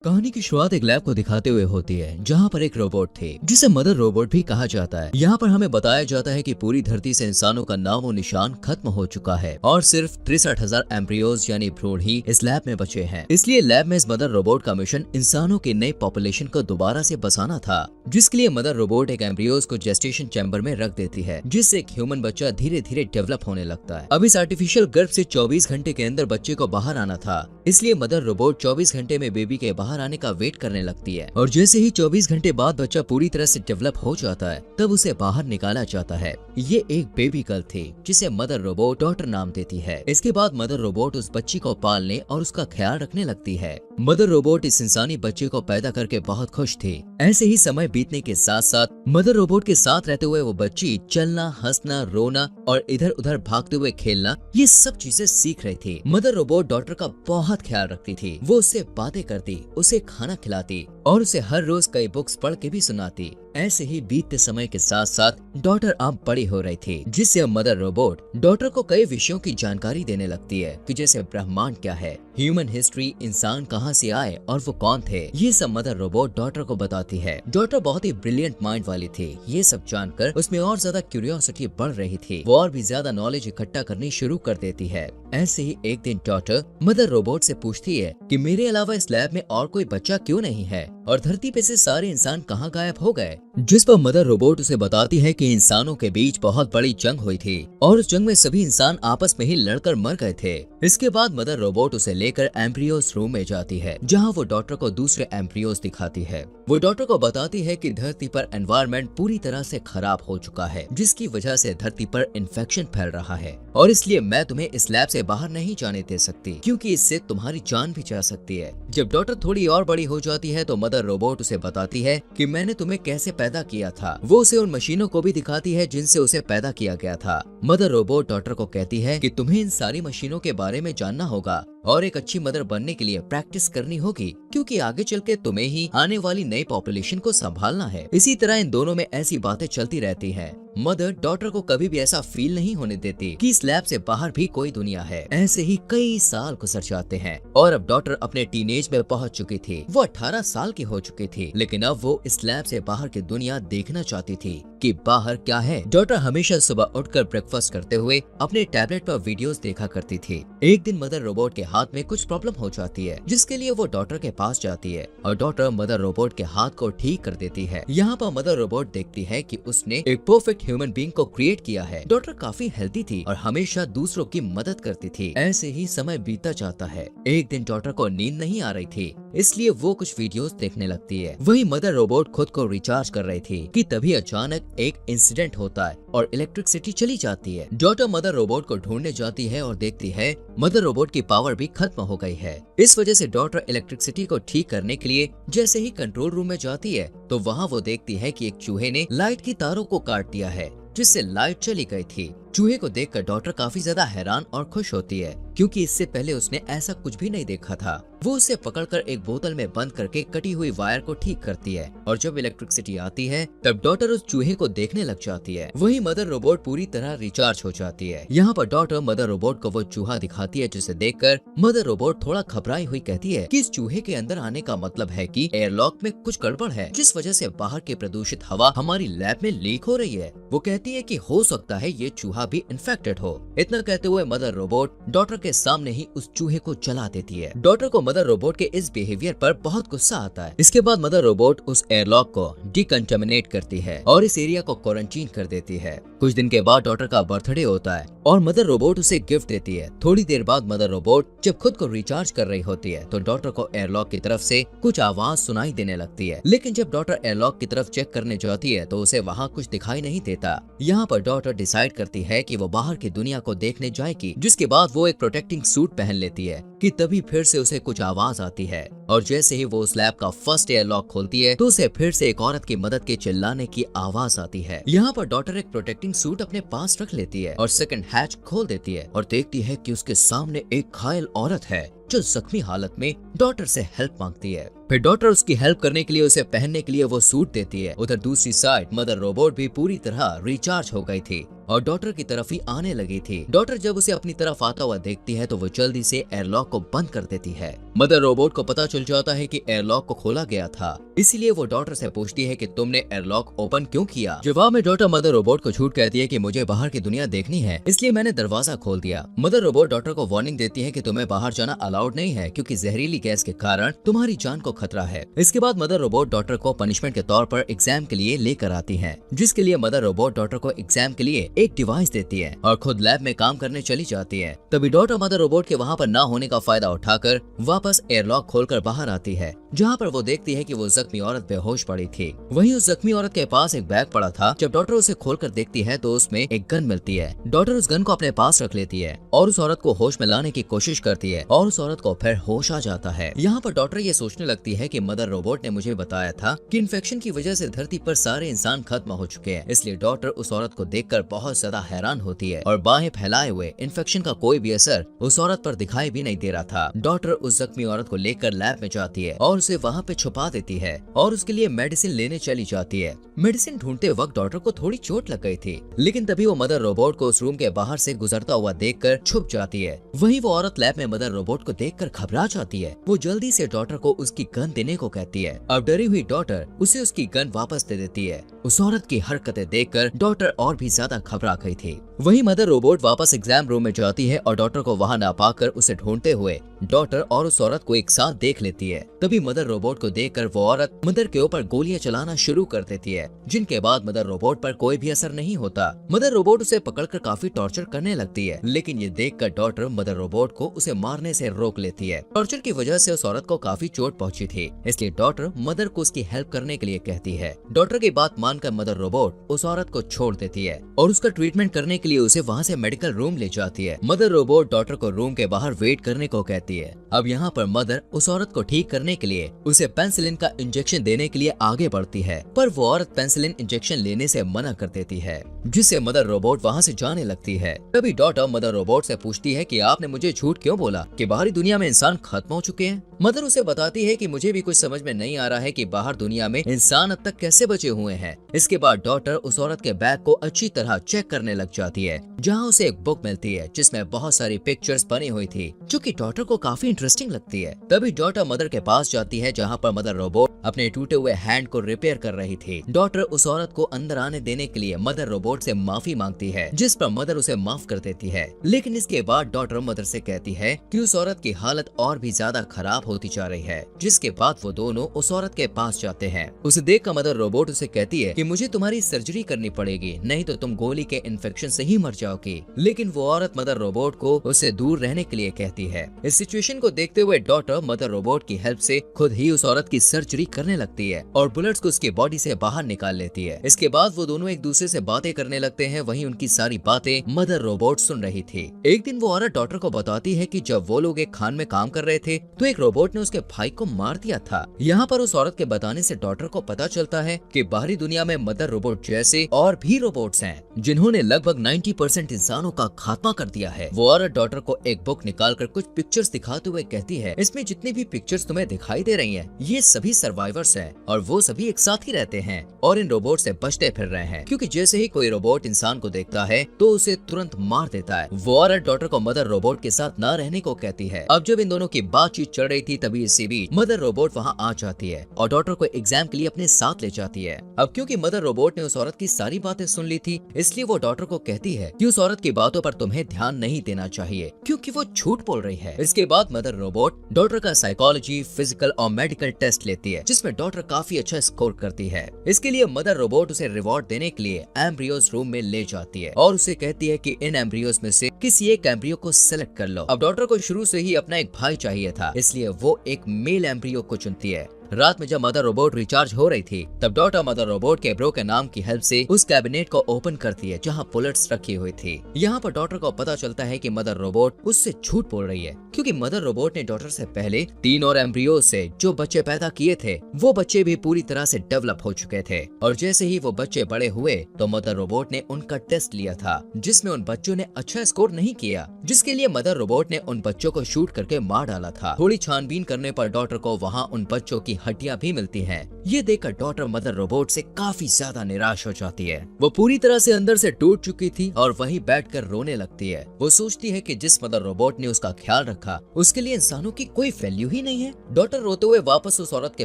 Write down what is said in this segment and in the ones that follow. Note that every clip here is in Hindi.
कहानी की शुरुआत एक लैब को दिखाते हुए होती है जहाँ पर एक रोबोट थे जिसे मदर रोबोट भी कहा जाता है। यहाँ पर हमें बताया जाता है कि पूरी धरती से इंसानों का नाम और निशान खत्म हो चुका है और सिर्फ 63,000 एम्ब्रियोज यानी भ्रूण ही इस लैब में बचे हैं। इसलिए लैब में इस मदर रोबोट का मिशन इंसानों की नई पॉपुलेशन को दोबारा से बसाना था, जिसके लिए मदर रोबोट एक एम्ब्रियोज को जेस्टेशन चैम्बर में रख देती है, जिससे एक ह्यूमन बच्चा धीरे धीरे डेवलप होने लगता है। अब इस आर्टिफिशियल गर्भ से 24 घंटे के अंदर बच्चे को बाहर आना था, इसलिए मदर रोबोट 24 घंटे में बेबी के बाहर आने का वेट करने लगती है और जैसे ही 24 घंटे बाद बच्चा पूरी तरह से डेवलप हो जाता है तब उसे बाहर निकाला जाता है। ये एक बेबी गर्ल थी जिसे मदर रोबोट डॉटर नाम देती है। इसके बाद मदर रोबोट उस बच्ची को पालने और उसका ख्याल रखने लगती है। मदर रोबोट इस इंसानी बच्चे को पैदा करके बहुत खुश थी। ऐसे ही समय बीतने के साथ साथ मदर रोबोट के साथ रहते हुए वो बच्ची चलना, हंसना, रोना और इधर उधर भागते हुए खेलना, ये सब चीजें सीख रही थी। मदर रोबोट डॉटर का बहुत ख्याल रखती थी। वो उससे बातें करती, उसे खाना खिलाती और उसे हर रोज कई बुक्स पढ़ के भी सुनाती। ऐसे ही बीतते समय के साथ साथ डॉटर अब बड़ी हो रही थी, जिससे अब मदर रोबोट डॉटर को कई विषयों की जानकारी देने लगती है कि जैसे ब्रह्मांड क्या है, ह्यूमन हिस्ट्री, इंसान कहां से आए और वो कौन थे, ये सब मदर रोबोट डॉटर को बताती है। डॉटर बहुत ही ब्रिलियंट माइंड वाली थी। ये सब जानकर उसमें और ज्यादा क्यूरियोसिटी बढ़ रही थी। वो और भी ज्यादा नॉलेज इकट्ठा करनी शुरू कर देती है। ऐसे ही एक दिन डॉटर मदर रोबोट से पूछती है कि मेरे अलावा इस लैब में और कोई बच्चा क्यों नहीं है और धरती पे से सारे इंसान कहाँ गायब हो गए। जिस पर मदर रोबोट उसे बताती है कि इंसानों के बीच बहुत बड़ी जंग हुई थी और उस जंग में सभी इंसान आपस में ही लड़कर मर गए थे। इसके बाद मदर रोबोट उसे लेकर एम्ब्रियोस रूम में जाती है, जहाँ वो डॉटर को दूसरे एम्ब्रियोस दिखाती है। वो डॉटर को बताती है कि धरती पर एनवायरनमेंट पूरी तरह से खराब हो चुका है, जिसकी वजह से धरती पर इन्फेक्शन फैल रहा है और इसलिए मैं तुम्हें इस लैब से बाहर नहीं जाने दे सकती, क्योंकि इससे तुम्हारी जान भी जा सकती है। जब डॉटर थोड़ी और बड़ी हो जाती है तो मदर रोबोट उसे बताती है कि मैंने तुम्हें कैसे पैदा किया था। वो उसे उन मशीनों को भी दिखाती है जिनसे उसे पैदा किया गया था। मदर रोबोट डॉटर को कहती है कि तुम्हें इन सारी मशीनों के बारे में जानना होगा और एक अच्छी मदर बनने के लिए प्रैक्टिस करनी होगी, क्योंकि आगे चल के तुम्हें ही आने वाली नई पॉपुलेशन को संभालना है। इसी तरह इन दोनों में ऐसी बातें चलती रहती हैं। मदर डॉटर को कभी भी ऐसा फील नहीं होने देती कि इस लैब से बाहर भी कोई दुनिया है। ऐसे ही कई साल गुजर जाते हैं और अब डॉटर अपने टीनेज में पहुंच चुकी थी। वो 18 साल की हो चुकी थी, लेकिन अब वो इस लैब से बाहर की दुनिया देखना चाहती थी कि बाहर क्या है। डॉटर हमेशा सुबह उठकर ब्रेकफास्ट करते हुए अपने टैबलेट पर वीडियोस देखा करती थी। एक दिन मदर रोबोट के हाथ में कुछ प्रॉब्लम हो जाती है, जिसके लिए वो डॉटर के पास जाती है और डॉटर मदर रोबोट के हाथ को ठीक कर देती है। यहाँ पर मदर रोबोट देखती है कि उसने एक परफेक्ट ह्यूमन बीइंग को क्रिएट किया है। डॉटर काफी हेल्दी थी और हमेशा दूसरों की मदद करती थी। ऐसे ही समय बीतता जाता है। एक दिन डॉटर को नींद नहीं आ रही थी, इसलिए वो कुछ वीडियोस देखने लगती है। वही मदर रोबोट खुद को रिचार्ज कर रही थी कि तभी अचानक एक इंसिडेंट होता है और इलेक्ट्रिसिटी चली जाती है। डॉटर मदर रोबोट को ढूंढने जाती है और देखती है मदर रोबोट की पावर भी खत्म हो गई है। इस वजह से डॉटर इलेक्ट्रिसिटी को ठीक करने के लिए जैसे ही कंट्रोल रूम में जाती है तो वहाँ वो देखती है कि एक चूहे ने लाइट की तारों को काट दिया है, जिससे लाइट चली गई थी। चूहे को देखकर डॉटर काफी ज्यादा हैरान और खुश होती है, क्योंकि इससे पहले उसने ऐसा कुछ भी नहीं देखा था। वो उसे पकड़कर एक बोतल में बंद करके कटी हुई वायर को ठीक करती है और जब इलेक्ट्रिसिटी आती है तब डॉटर उस चूहे को देखने लग जाती है। वही मदर रोबोट पूरी तरह रिचार्ज हो जाती है। यहाँ पर डॉटर मदर रोबोट को वो चूहा दिखाती है, जिसे देखकर मदर रोबोट थोड़ा घबराई हुई कहती है कि इस चूहे के अंदर आने का मतलब है कि एयरलॉक में कुछ गड़बड़ है, जिस वजह से बाहर की प्रदूषित हवा हमारी लैब में लीक हो रही है। वो कहती है कि हो सकता है ये चूहा भी इन्फेक्टेड हो। इतना कहते हुए मदर रोबोट डॉटर के सामने ही उस चूहे को जला देती है। डॉटर को मदर रोबोट के इस बिहेवियर पर बहुत गुस्सा आता है। इसके बाद मदर रोबोट उस एयरलॉक को डिकंटामिनेट करती है और इस एरिया को क्वारंटीन कर देती है। कुछ दिन के बाद डॉटर का बर्थडे होता है और मदर रोबोट उसे गिफ्ट देती है। थोड़ी देर बाद मदर रोबोट जब खुद को रिचार्ज कर रही होती है तो डॉटर को एयरलॉक की तरफ से कुछ आवाज सुनाई देने लगती है, लेकिन जब डॉटर एयरलॉक की तरफ चेक करने जाती है तो उसे वहाँ कुछ दिखाई नहीं देता। यहाँ पर डॉटर डिसाइड करती है कि वो बाहर की दुनिया को देखने जाएगी, जिसके बाद वो एक प्रोटेक्टिंग सूट पहन लेती है कि तभी फिर से उसे कुछ आवाज आती है और जैसे ही वो उस लैब का फर्स्ट एयरलॉक खोलती है तो उसे फिर से एक औरत की मदद के चिल्लाने की आवाज आती है। यहाँ पर डॉटर एक प्रोटेक्टिंग सूट अपने पास रख लेती है और सेकंड हैच खोल देती है और देखती है कि उसके सामने एक घायल औरत है। जो जख्मी हालत में डॉटर से हेल्प मांगती है। फिर डॉटर उसकी हेल्प करने के लिए उसे पहनने के लिए वो सूट देती है। उधर दूसरी साइड मदर रोबोट भी पूरी तरह रिचार्ज हो गई थी और डॉटर की तरफ ही आने लगी थी। डॉटर जब उसे अपनी तरफ आता हुआ देखती है तो वो जल्दी से एयरलॉक को बंद कर देती है। मदर रोबोट को पता चल जाता है कि एयरलॉक को खोला गया था, इसीलिए वो डॉटर से पूछती है कि तुमने एयरलॉक ओपन क्यों किया। जवाब में डॉटर मदर रोबोट को झूठ कहती है कि मुझे बाहर की दुनिया देखनी है, इसलिए मैंने दरवाजा खोल दिया। मदर रोबोट डॉटर को वार्निंग देती है कि तुम्हें बाहर जाना अलाउड नहीं है क्योंकि जहरीली गैस के कारण तुम्हारी जान को खतरा है। इसके बाद मदर रोबोट डॉटर को पनिशमेंट के तौर पर एग्जाम के लिए लेकर आती है, जिसके लिए मदर रोबोट डॉटर को एग्जाम के लिए एक डिवाइस देती है और खुद लैब में काम करने चली जाती है। तभी डॉटर मदर रोबोट के वहाँ पर ना होने का फायदा उठाकर वापस एयरलॉक खोलकर बाहर आती है, जहाँ पर वो देखती है कि वो जख्मी औरत बेहोश पड़ी थी। वहीं उस जख्मी औरत के पास एक बैग पड़ा था। जब डॉटर उसे खोलकर देखती है तो उसमें एक गन मिलती है। डॉटर उस गन को अपने पास रख लेती है और उस औरत को होश में लाने की कोशिश करती है और उस औरत को फिर होश आ जाता है। यहाँ पर डॉटर ये सोचने लगती है कि मदर रोबोट ने मुझे बताया था कि इन्फेक्शन की वजह से धरती पर सारे इंसान खत्म हो चुके हैं, इसलिए डॉटर उस औरत को देखकर बहुत ज्यादा हैरान होती है और बाहें फैलाए हुए इन्फेक्शन का कोई भी असर उस औरत पर दिखाई भी नहीं दे रहा था। डॉटर उस जख्मी औरत को लेकर लैब में जाती है और उसे वहाँ पे छुपा देती है और उसके लिए मेडिसिन लेने चली जाती है। मेडिसिन ढूंढते वक्त डॉटर को थोड़ी चोट लग गई थी, लेकिन तभी वो मदर रोबोट को उस रूम के बाहर से गुजरता हुआ देखकर छुप जाती है। वहीं वो औरत लैब में मदर रोबोट को देखकर घबरा जाती है। वो जल्दी से डॉटर को उसकी गन देने को कहती है। अब डरी हुई डॉटर उसे उसकी गन वापस दे देती है। उस औरत की हरकतें देखकर डॉटर और भी ज्यादा घबरा गई थी। वहीं मदर रोबोट वापस एग्जाम रूम में जाती है और डॉटर को वहां ना पाकर उसे ढूंढते हुए डॉटर और उस औरत को एक साथ देख लेती है। तभी मदर रोबोट को देखकर वो औरत मदर के ऊपर गोलियां चलाना शुरू कर देती है, जिनके बाद मदर रोबोट पर कोई भी असर नहीं होता। मदर रोबोट उसे पकड़कर काफी टॉर्चर करने लगती है, लेकिन ये देखकर डॉटर मदर रोबोट को उसे मारने से रोक लेती है। टॉर्चर की वजह से उस औरत को काफी चोट पहुंची थी, इसलिए डॉटर मदर को उसकी हेल्प करने के लिए कहती है। डॉटर की बात मानकर मदर रोबोट उस औरत को छोड़ देती है और उसका ट्रीटमेंट करने के लिए उसे वहाँ से मेडिकल रूम ले जाती है। मदर रोबोट डॉटर को रूम के बाहर वेट करने को कहती है। अब यहाँ पर मदर उस औरत को ठीक करने के लिए उसे पेनिसिलिन का इंजेक्शन देने के लिए आगे बढ़ती है, पर वो औरत पेनिसिलिन इंजेक्शन लेने से मना कर देती है, जिससे मदर रोबोट वहाँ से जाने लगती है। तभी डॉटर मदर रोबोट से पूछती है कि आपने मुझे झूठ क्यों बोला कि बाहरी दुनिया में इंसान खत्म हो चुके हैं। मदर उसे बताती है कि मुझे भी कुछ समझ में नहीं आ रहा है कि बाहर दुनिया में इंसान अब तक कैसे बचे हुए हैं। इसके बाद डॉटर उस औरत के बैग को अच्छी तरह चेक करने लग जाती है, जहाँ उसे एक बुक मिलती है जिसमें बहुत सारी पिक्चर्स बनी हुई थी, जो कि डॉटर को काफी इंटरेस्टिंग लगती है। तभी डॉटर मदर के पास जाती है, जहाँ पर मदर रोबोट अपने टूटे हुए हैंड को रिपेयर कर रही थी। डॉटर उस औरत को अंदर आने देने के लिए मदर रोबोट से माफी मांगती है, जिस पर मदर उसे माफ कर देती है। लेकिन इसके बाद डॉटर मदर से कहती है कि उस औरत की हालत और भी ज्यादा खराब होती जा रही है, जिसके बाद वो दोनों उस औरत के पास जाते हैं। उसे देखकर मदर रोबोट उसे कहती है कि मुझे तुम्हारी सर्जरी करनी पड़ेगी, नहीं तो तुम गोली के इन्फेक्शन से ही मर जाओगी। लेकिन वो औरत मदर रोबोट को उससे दूर रहने के लिए कहती है। इस सिचुएशन को देखते हुए डॉटर मदर रोबोट की हेल्प से खुद ही उस औरत की सर्जरी करने लगती है और बुलेट्स को उसकी बॉडी से बाहर निकाल लेती है। इसके बाद वो दोनों एक दूसरे से बातें करने लगते हैं। वहीं उनकी सारी बातें मदर रोबोट सुन रही थी। एक दिन वो औरत डॉटर को बताती है कि जब वो लोग एक खान में काम कर रहे थे तो एक रोबोट ने उसके भाई को मार दिया था। यहाँ पर उस औरत के बताने से डॉटर को पता चलता है कि बाहरी दुनिया में मदर रोबोट जैसे और भी रोबोट्स हैं, जिन्होंने लगभग 90% इंसानों का खात्मा कर दिया है। वो औरत डॉटर को एक बुक निकालकर कुछ पिक्चर्स दिखाते हुए कहती है, इसमें जितनी भी पिक्चर्स तुम्हें दिखाई दे रही हैं, ये सभी सर्वाइवर्स हैं और वो सभी एक साथ ही रहते हैं और इन रोबोट से बचते फिर रहे हैं, क्योंकि जैसे ही कोई रोबोट इंसान को देखता है तो उसे तुरंत मार देता है। वो औरत डॉटर को मदर रोबोट के साथ न रहने को कहती है। अब जब इन दोनों की बातचीत चल रही थी तभी इसी बीच मदर रोबोट वहाँ आ जाती है और डॉटर को एग्जाम के लिए अपने साथ ले जाती है। अब क्योंकि मदर रोबोट ने उस औरत की सारी बातें सुन ली थी, इसलिए वो डॉटर को कहती है कि उस औरत की बातों पर तुम्हें ध्यान नहीं देना चाहिए क्योंकि वो झूठ बोल रही है। इसके बाद मदर रोबोट डॉटर का साइकोलॉजी, फिजिकल और मेडिकल टेस्ट लेती है, जिसमें डॉटर काफी अच्छा स्कोर करती है। इसके लिए मदर रोबोट उसे रिवॉर्ड देने के लिए एम्ब्रियोज रूम में ले जाती है और उसे कहती है कि इन एम्ब्रियोज में से किसी एक एम्ब्रियो को सिलेक्ट कर लो। अब डॉटर को शुरू से ही अपना एक भाई चाहिए था, इसलिए वो एक मेल एम्ब्रियो को चुनती है। रात में जब मदर रोबोट रिचार्ज हो रही थी तब डॉटर मदर रोबोट के ब्रो के नाम की हेल्प से उस कैबिनेट को ओपन करती है जहाँ बुलेट्स रखी हुई थी। यहाँ पर डॉटर को पता चलता है कि मदर रोबोट उससे झूठ बोल रही है, क्योंकि मदर रोबोट ने डॉटर से पहले 3 और एम्ब्रियो से जो बच्चे पैदा किए थे वो बच्चे भी पूरी तरह से डेवलप हो चुके थे। और जैसे ही वो बच्चे बड़े हुए तो मदर रोबोट ने उनका टेस्ट लिया था, जिसमें उन बच्चों ने अच्छा स्कोर नहीं किया, जिसके लिए मदर रोबोट ने उन बच्चों को शूट करके मार डाला था। थोड़ी छानबीन करने पर डॉटर को वहाँ उन बच्चों की हड्डियाँ भी मिलती हैं। ये देखकर डॉटर मदर रोबोट से काफी ज्यादा निराश हो जाती है। वो पूरी तरह से अंदर से टूट चुकी थी और वहीं बैठकर रोने लगती है। वो सोचती है कि जिस मदर रोबोट ने उसका ख्याल रखा उसके लिए इंसानों की कोई वैल्यू ही नहीं है। डॉटर रोते हुए वापस उस औरत के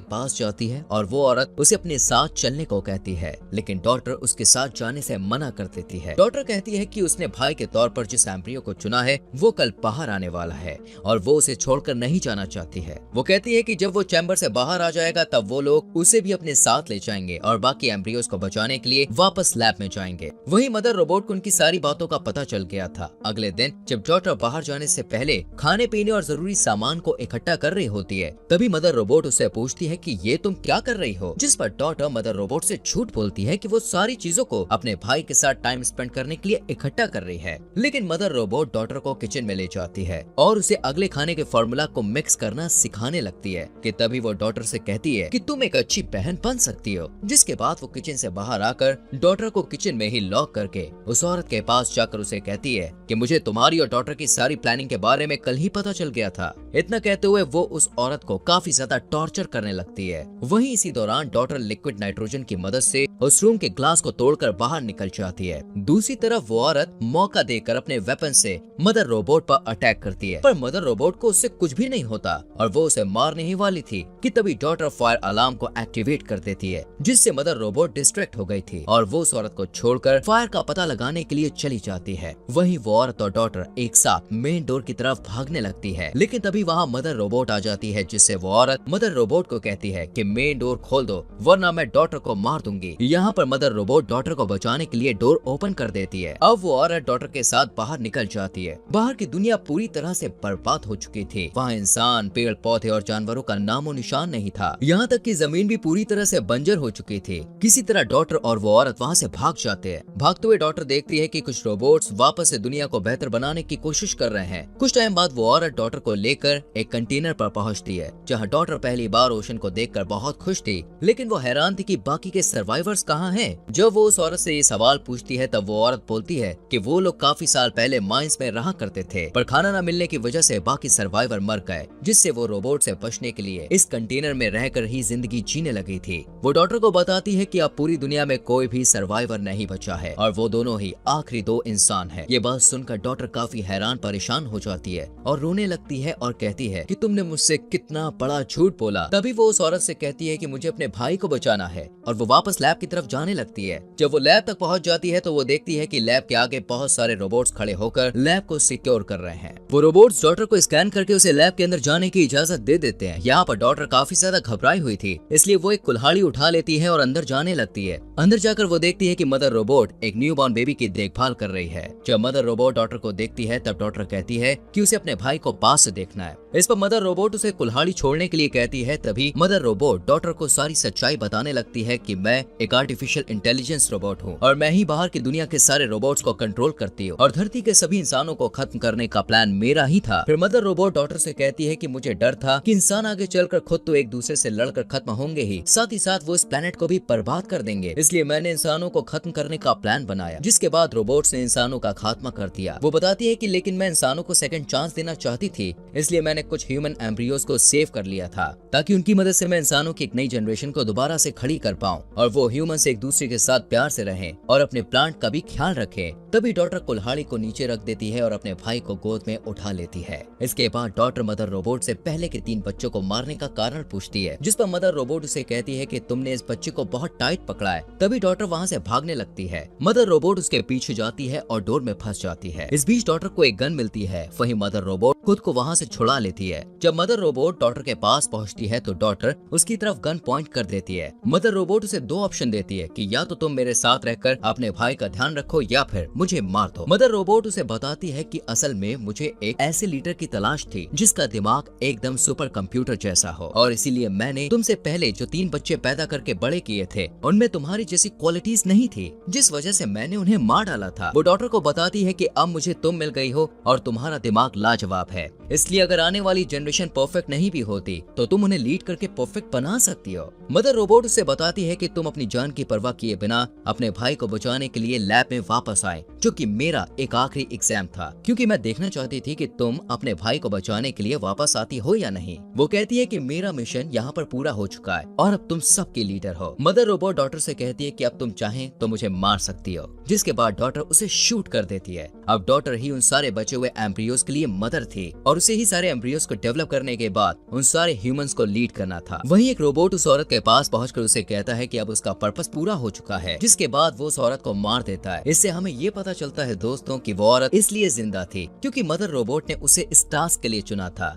पास जाती है और वो औरत उसे अपने साथ चलने को कहती है, लेकिन डॉटर उसके साथ जाने से मना कर देती है। डॉटर कहती है कि उसने भाई के तौर पर जिस एम्ब्रियो को चुना है वो कल बाहर आने वाला है और वो उसे छोड़कर नहीं जाना चाहती है। वो कहती है कि जब वो चैम्बर से बाहर आ जाएगा तब वो लोग उसे भी अपने साथ ले जाएंगे और बाकी एम्ब्रियोज को बचाने के लिए वापस लैब में जाएंगे। वहीं मदर रोबोट को उनकी सारी बातों का पता चल गया था। अगले दिन जब डॉटर बाहर जाने से पहले खाने पीने और जरूरी सामान को इकट्ठा कर रही होती है, तभी मदर रोबोट उससे पूछती है कि ये तुम क्या कर रही हो, जिस पर डॉटर मदर रोबोट से झूठ बोलती है कि वो सारी चीजों को अपने भाई के साथ टाइम स्पेंड करने के लिए इकट्ठा कर रही है। लेकिन मदर रोबोट डॉटर को किचन में ले जाती है और उसे अगले खाने के फॉर्मूला को मिक्स करना सिखाने लगती है कि तभी वो डॉटर से कहती है कि तुम एक अच्छी बहन बन सकती हो। जिसके बाद वो किचन से बाहर आकर डॉटर को किचन में ही लॉक करके उस औरत के पास जाकर उसे कहती है कि मुझे तुम्हारी और डॉटर की सारी प्लानिंग के बारे में कल ही पता चल गया था। इतना कहते हुए वो उस औरत को काफी ज्यादा टॉर्चर करने लगती है। वहीं इसी दौरान डॉटर लिक्विड नाइट्रोजन की मदद से उस रूम के ग्लास को तोड़कर बाहर निकल जाती है। दूसरी तरफ वो औरत मौका देकर अपने वेपन से मदर रोबोट पर अटैक करती है, पर मदर रोबोट को उससे कुछ भी नहीं होता और वो उसे मारने ही वाली थी कि तभी डॉटर फायर अलार्म को एक्टिवेट कर देती है, जिससे मदर रोबोट डिस्ट्रैक्ट हो गई थी और वो उस औरत को छोड़कर फायर का पता लगाने के लिए चली जाती है। वहीं वो औरत और डॉटर एक साथ मेन डोर की तरफ भागने लगती है, लेकिन तभी वहाँ मदर रोबोट आ जाती है, जिससे वो औरत मदर रोबोट को कहती है कि मेन डोर खोल दो वरना मैं डॉटर को मार दूंगी। यहाँ पर मदर रोबोट डॉटर को बचाने के लिए डोर ओपन कर देती है। अब वो औरत डॉटर के साथ बाहर निकल जाती है। बाहर की दुनिया पूरी तरह से बर्बाद हो चुकी थी। वहाँ इंसान, पेड़ पौधे और जानवरों का नामो निशान नहीं था। यहाँ तक कि जमीन भी पूरी तरह से बंजर हो चुकी थी। किसी तरह डॉटर और वो औरत वहाँ से भाग जाते हैं। भागते हुए डॉटर देखती है कि कुछ रोबोट्स वापस से दुनिया को बेहतर बनाने की कोशिश कर रहे हैं। कुछ टाइम बाद वो औरत डॉटर को लेकर एक कंटेनर पर पहुँचती है, जहाँ डॉटर पहली बार ओशन को देखकर बहुत खुश थी, लेकिन वो हैरान थी कि बाकी के सर्वाइवर्स कहाँ हैं। जब वो उस औरत से ये सवाल पूछती है तब वो औरत बोलती है कि वो लोग काफी साल पहले माइंस में रहा करते थे, पर खाना न मिलने की वजह से बाकी सर्वाइवर मर गए, जिससे वो रोबोट से बचने के लिए इस कंटेनर में रहकर ही जिंदगी जीने लगी थी। वो डॉटर को बताती है कि अब पूरी दुनिया में कोई भी सर्वाइवर नहीं बचा है और वो दोनों ही आखिरी 2 इंसान है। ये बात सुनकर डॉटर काफी हैरान परेशान हो जाती है और रोने लगती है और कहती है कि तुमने मुझसे कितना बड़ा झूठ बोला। तभी वो उस औरत से कहती है कि मुझे अपने भाई को बचाना है और वो वापस लैब की तरफ जाने लगती है। जब वो लैब तक पहुंच जाती है तो वो देखती है कि लैब के आगे बहुत सारे रोबोट्स खड़े होकर लैब को सिक्योर कर रहे हैं। वो रोबोट्स डॉटर को स्कैन करके उसे लैब के अंदर जाने की इजाजत दे देते हैं। यहाँ पर डॉटर काफी ज्यादा घबराई हुई थी, इसलिए वो एक कुल्हाड़ी उठा लेती है और अंदर जाने लगती है। अंदर जाकर वो देखती है कि मदर रोबोट एक न्यू बॉर्न बेबी की देखभाल कर रही है। जब मदर रोबोट डॉटर को देखती है तब डॉटर कहती है कि उसे अपने भाई को पास से देखना है। इस पर मदर रोबोट उसे कुल्हाड़ी छोड़ने के लिए कहती है। तभी मदर रोबोट डॉटर को सारी सच्चाई बताने लगती है कि मैं एक आर्टिफिशियल इंटेलिजेंस रोबोट हूँ और मैं ही बाहर की दुनिया के सारे रोबोट्स को कंट्रोल करती हूँ और धरती के सभी इंसानों को खत्म करने का प्लान मेरा ही था। फिर मदर रोबोट डॉटर से कहती है कि मुझे डर था कि इंसान आगे चलकर खुद तो एक दूसरे से लड़कर खत्म होंगे ही, साथ ही साथ वो इस प्लेनेट को भी बर्बाद कर देंगे, इसलिए मैंने इंसानों को खत्म करने का प्लान बनाया। जिसके बाद रोबोट्स ने इंसानों का खात्मा कर दिया। वो बताती है कि लेकिन मैं इंसानों को सेकंड चांस देना चाहती थी, इसलिए मैंने कुछ ह्यूमन एम्ब्रियोज को सेव कर लिया था ताकि उनकी मदद से मैं इंसानों की एक नई जनरेशन को दोबारा से खड़ी कर पाऊं और वो ह्यूमन से एक दूसरे के साथ प्यार से रहें और अपने प्लांट का भी ख्याल रखें। तभी डॉटर कुल्हाड़ी को नीचे रख देती है और अपने भाई को गोद में उठा लेती है। इसके बाद डॉटर मदर रोबोट से पहले के 3 बच्चों को मारने का कारण पूछती है, जिस पर मदर रोबोट उसे कहती है कि तुमने इस बच्चे को बहुत टाइट पकड़ा है। तभी डॉटर वहाँ से भागने लगती है। मदर रोबोट उसके पीछे जाती है और डोर में फंस जाती है। इस बीच डॉटर को एक गन मिलती है। वहीं मदर रोबोट खुद को वहाँ से छुड़ा लेती है। जब मदर रोबोट डॉटर के पास पहुँचती है तो डॉटर उसकी तरफ गन पॉइंट कर देती है। मदर रोबोट उसे 2 ऑप्शन देती है कि या तो तुम मेरे साथ रहकर अपने भाई का ध्यान रखो या फिर मुझे मार दो। मदर रोबोट उसे बताती है कि असल में मुझे एक ऐसे लीडर की तलाश थी जिसका दिमाग एकदम सुपर कंप्यूटर जैसा हो, और इसीलिए मैंने तुमसे पहले जो 3 बच्चे पैदा करके बड़े किए थे उनमें तुम्हारी जैसी क्वालिटीज नहीं थी, जिस वजह से मैंने उन्हें मार डाला था। वो डॉटर को बताती है कि अब मुझे तुम मिल गई हो और तुम्हारा दिमाग लाजवाब है, इसलिए अगर आने वाली जनरेशन परफेक्ट नहीं भी होती तो तुम उन्हें लीड करके परफेक्ट बना सकती हो। मदर रोबोट उसे बताती है कि तुम अपनी जान की परवाह किए बिना अपने भाई को बचाने के लिए लैब में वापस आए, जो कि मेरा एक आखिरी एग्जाम था, क्योंकि मैं देखना चाहती थी कि तुम अपने भाई को बचाने के लिए वापस आती हो या नहीं। वो कहती है कि मेरा मिशन यहाँ पर पूरा हो चुका है और अब तुम सबकी लीडर हो। मदर रोबोट डॉटर से कहती है कि अब तुम चाहें तो मुझे मार सकती हो, जिसके बाद डॉटर उसे शूट कर देती है। अब डॉटर ही उन सारे बचे हुए एम्ब्रियोज के लिए मदर थी और उसे ही सारे एम्ब्रियोज को डेवलप करने के बाद उन सारे ह्यूमंस को लीड करना था। वहीं एक रोबोट उस औरत के पास पहुंचकर उसे कहता है कि अब उसका पर्पस पूरा हो चुका है, जिसके बाद वो उस औरत को मार देता है। इससे हमें ये पता चलता है दोस्तों कि वो औरत इसलिए जिंदा थी क्योंकि मदर रोबोट ने उसे इस टास्क के लिए चुना था।